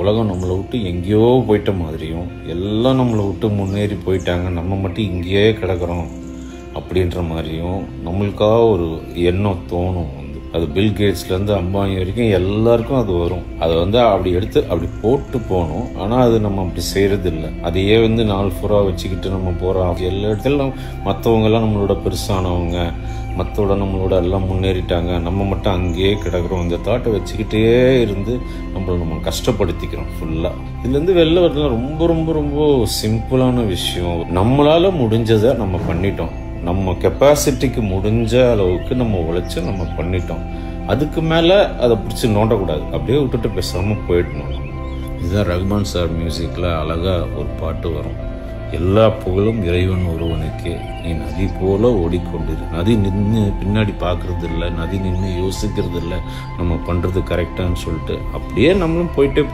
உலகம் நம்மளை விட்டு எங்கேயோ போயிட்ட மாதிரியும், எல்லாம் நம்மளை விட்டு முன்னேறி போயிட்டாங்க, நம்ம மட்டும் இங்கேயே கிடக்கிறோம் அப்படின்ற மாதிரியும் நம்மளுக்காக ஒரு எண்ணம் தோணும். அது பில் கேட்ஸ்லேருந்து அம்பானி வரைக்கும் எல்லாருக்கும் அது வரும். அதை அப்படி எடுத்து அப்படி போட்டு போகணும். ஆனால் அது நம்ம அப்படி செய்கிறது இல்லை. அதையே நாள் பூரா வச்சுக்கிட்டு நம்ம போகிறோம். எல்லா இடத்துலையும் மற்றவங்கெல்லாம் நம்மளோட பெருசானவங்க, மற்றோட நம்மளோட எல்லாம் முன்னேறிட்டாங்க, நம்ம மட்டும் அங்கேயே கிடக்கிறோம். இந்த தாட்டை வச்சுக்கிட்டே இருந்து நம்ம கஷ்டப்படுத்திக்கிறோம் ஃபுல்லாக. இதுலேருந்து வெளில வரதுலாம் ரொம்ப ரொம்ப ரொம்ப சிம்பிளான விஷயம். நம்மளால் முடிஞ்சதை நம்ம பண்ணிட்டோம். நம்ம கெப்பாசிட்டிக்கு முடிஞ்ச அளவுக்கு நம்ம உழைச்சி நம்ம பண்ணிட்டோம். அதுக்கு மேலே அதை பிடிச்சி நோண்டக்கூடாது. அப்படியே விட்டுட்டு பேசாமல் போயிடணும். இதுதான் ரஹ்மான் சார் மியூசிக்கில் அழகாக ஒரு பாட்டு வரும். எல்லா புகழும் இறைவன் ஒருவனுக்கே, நீ நதி போல ஓடிக்கொண்டிரு. நதி நின்று பின்னாடி பார்க்கறது இல்லை, நதி நின்று யோசிக்கிறது இல்லை, நம்ம பண்ணுறது கரெக்டான்னு சொல்லிட்டு அப்படியே நம்மளும் போயிட்டே